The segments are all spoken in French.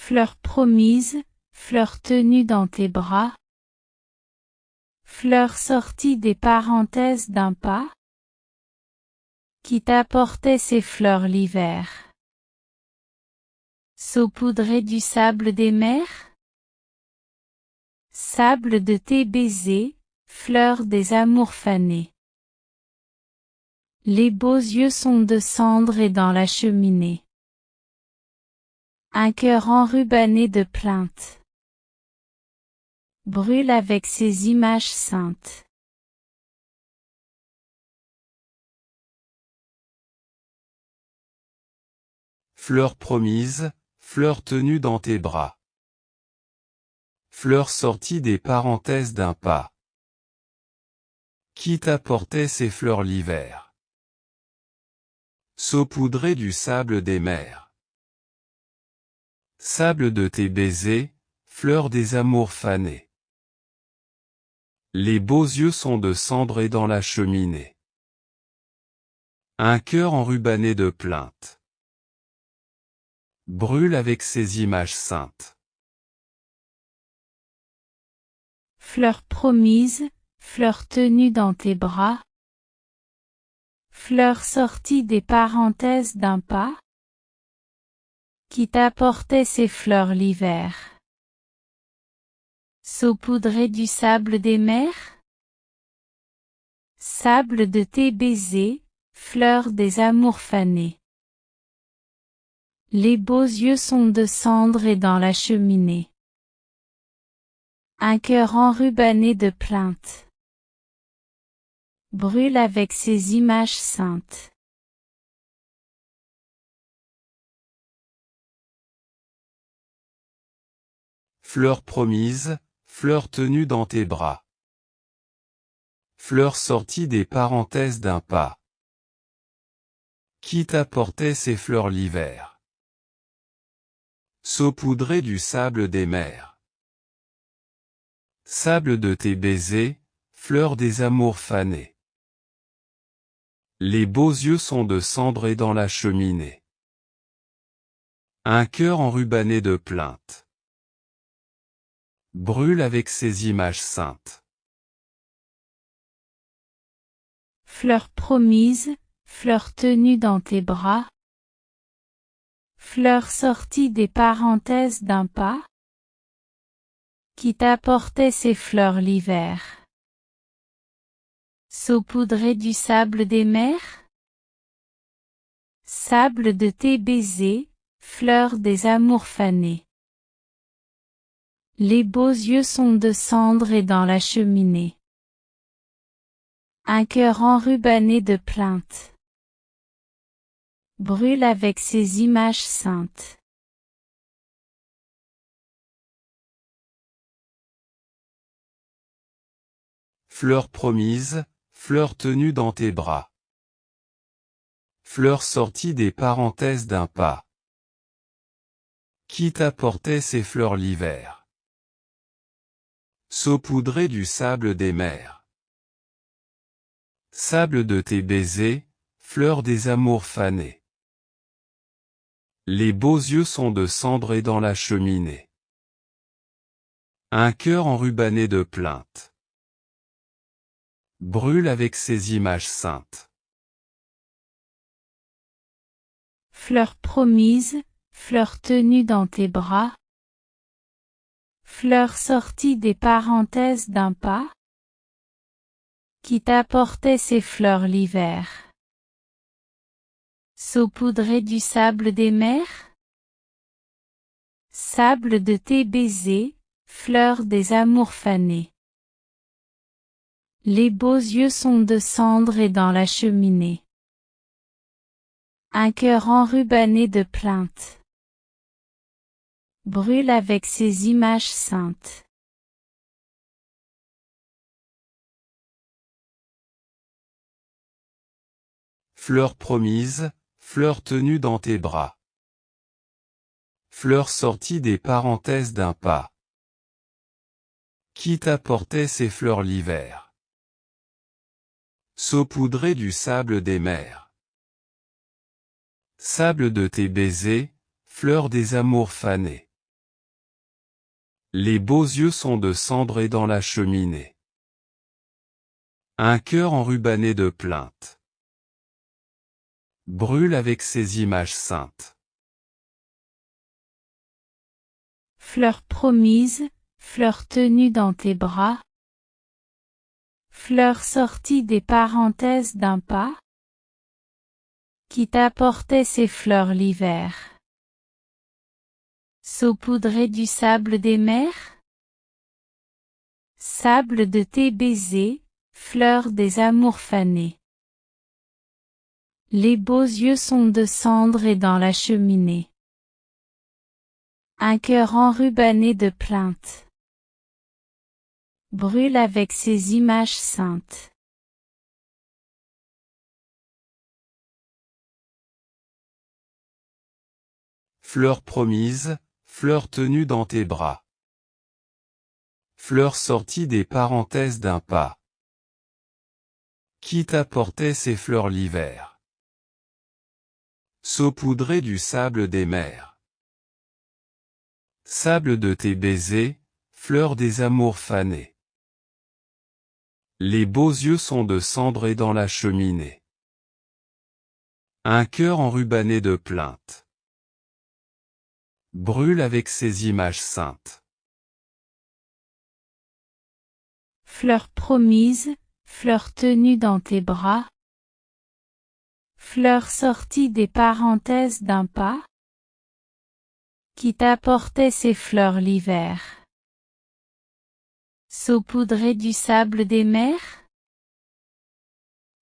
Fleur promise, fleur tenue dans tes bras. Fleur sortie des parenthèses d'un pas. Qui t'apportait ces fleurs l'hiver? Saupoudré du sable des mers? Sable de tes baisers, fleurs des amours fanés. Les beaux yeux sont de cendre et dans la cheminée. Un cœur enrubanné de plaintes brûle avec ses images saintes. Fleur promise, fleur tenue dans tes bras. Fleur sortie des parenthèses d'un pas. Qui t'apportait ces fleurs l'hiver? Saupoudré du sable des mers. Sable de tes baisers, fleurs des amours fanés. Les beaux yeux sont de cendre et dans la cheminée. Un cœur enrubanné de plaintes brûle avec ses images saintes. Fleur promise, fleur tenue dans tes bras. Fleur sortie des parenthèses d'un pas. Qui t'apportait ces fleurs l'hiver? Saupoudré du sable des mers? Sable de tes baisers, fleurs des amours fanés. Les beaux yeux sont de cendre et dans la cheminée. Un cœur enrubanné de plaintes brûle avec ses images saintes. Fleur promise, fleur tenue dans tes bras. Fleur sortie des parenthèses d'un pas. Qui t'apportait ces fleurs l'hiver? Saupoudré du sable des mers. Sable de tes baisers, fleurs des amours fanés. Les beaux yeux sont de cendre et dans la cheminée. Un cœur enrubanné de plaintes brûle avec ses images saintes. Fleur promise, fleur tenue dans tes bras. Fleur sortie des parenthèses d'un pas. Qui t'apportait ces fleurs l'hiver? Saupoudré du sable des mers? Sable de tes baisers, fleurs des amours fanés. Les beaux yeux sont de cendre et dans la cheminée. Un cœur enrubanné de plaintes brûle avec ses images saintes. Fleur promise, fleur tenue dans tes bras. Fleur sortie des parenthèses d'un pas. Qui t'apportait ces fleurs l'hiver? Saupoudré du sable des mers. Sable de tes baisers, fleurs des amours fanés. Les beaux yeux sont de cendre et dans la cheminée. Un cœur enrubanné de plaintes brûle avec ses images saintes. Fleur promise, fleur tenue dans tes bras. Fleur sortie des parenthèses d'un pas. Qui t'apportait ces fleurs l'hiver? Saupoudré du sable des mers? Sable de tes baisers, fleurs des amours fanés. Les beaux yeux sont de cendre et dans la cheminée. Un cœur enrubanné de plaintes brûle avec ses images saintes. Fleur promise, fleur tenue dans tes bras. Fleur sortie des parenthèses d'un pas. Qui t'apportait ces fleurs l'hiver? Saupoudré du sable des mers. Sable de tes baisers, fleurs des amours fanés. Les beaux yeux sont de cendre et dans la cheminée. Un cœur enrubanné de plaintes. Brûle avec ses images saintes. Fleur promise, fleur tenue dans tes bras. Fleur sortie des parenthèses d'un pas. Qui t'apportait ces fleurs l'hiver. Saupoudré du sable des mers. Sable de tes baisers, fleurs des amours fanés. Les beaux yeux sont de cendre et dans la cheminée. Un cœur enrubanné de plaintes. Brûle avec ses images saintes. Fleur promise, fleur tenue dans tes bras. Fleur sortie des parenthèses d'un pas. Qui t'apportait ces fleurs l'hiver? Saupoudré du sable des mers. Sable de tes baisers, fleurs des amours fanés. Les beaux yeux sont de cendre et dans la cheminée. Un cœur enrubanné de plaintes. Brûle avec ses images saintes. Fleur promise, fleur tenue dans tes bras. Fleur sortie des parenthèses d'un pas. Qui t'apportait ces fleurs l'hiver. Saupoudré du sable des mers.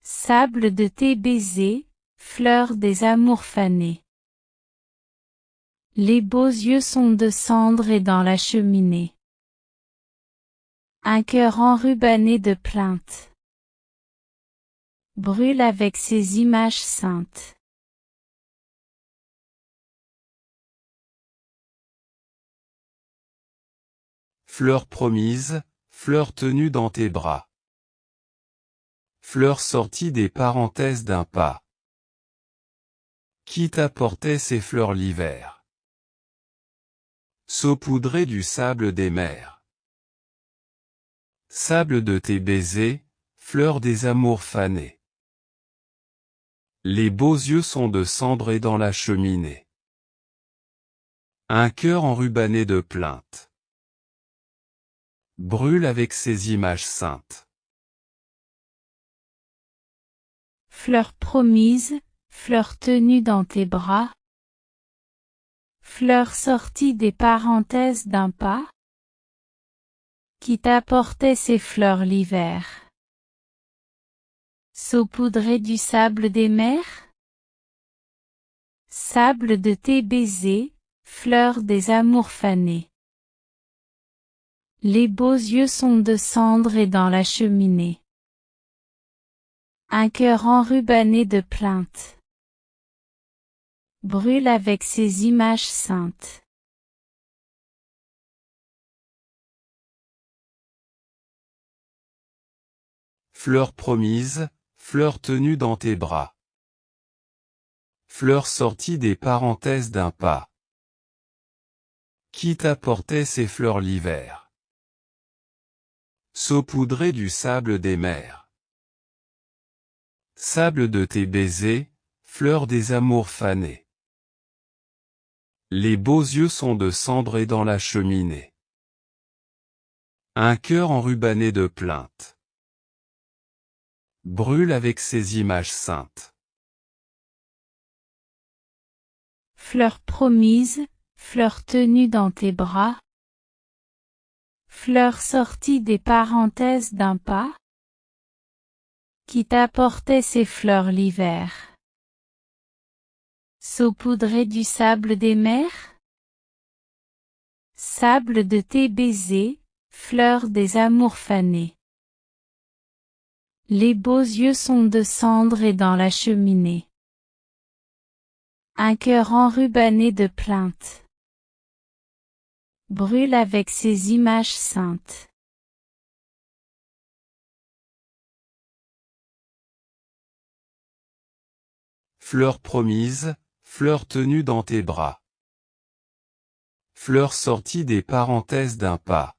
Sable de tes baisers, fleurs des amours fanés. Les beaux yeux sont de cendre et dans la cheminée. Un cœur enrubanné de plaintes. Brûle avec ses images saintes. Fleur promise, fleur tenue dans tes bras. Fleur sortie des parenthèses d'un pas. Qui t'apportait ces fleurs l'hiver? Saupoudré du sable des mers. Sable de tes baisers, fleurs des amours fanés. Les beaux yeux sont de cendre et dans la cheminée. Un cœur enrubanné de plaintes. Brûle avec ses images saintes. Fleur promise, fleur tenue dans tes bras. Fleur sortie des parenthèses d'un pas. Qui t'apportait ces fleurs l'hiver. Saupoudré du sable des mers. Sable de tes baisers, fleurs des amours fanés. Les beaux yeux sont de cendre et dans la cheminée. Un cœur enrubanné de plaintes. Brûle avec ses images saintes. Fleur promise, fleur tenue dans tes bras. Fleur sortie des parenthèses d'un pas. Qui t'apportait ces fleurs l'hiver? Saupoudré du sable des mers. Sable de tes baisers, fleurs des amours fanés. Les beaux yeux sont de cendre et dans la cheminée. Un cœur enrubanné de plaintes. Brûle avec ses images saintes. Fleur promise, fleur tenue dans tes bras. Fleur sortie des parenthèses d'un pas. Qui t'apportait ces fleurs l'hiver. Saupoudré du sable des mers. Sable de tes baisers, fleurs des amours fanés. Les beaux yeux sont de cendre et dans la cheminée. Un cœur enrubanné de plaintes. Brûle avec ses images saintes. Fleur promise, fleur tenue dans tes bras. fleur sortie des parenthèses d'un pas.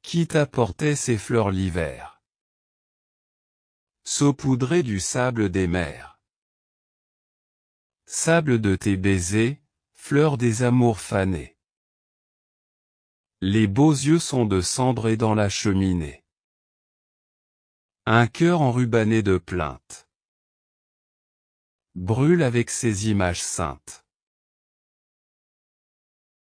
Qui t'apportait ces fleurs l'hiver? Saupoudré du sable des mers. Sable de tes baisers, fleurs des amours fanées. Les beaux yeux sont de cendre et dans la cheminée. Un cœur enrubanné de plaintes brûle avec ses images saintes.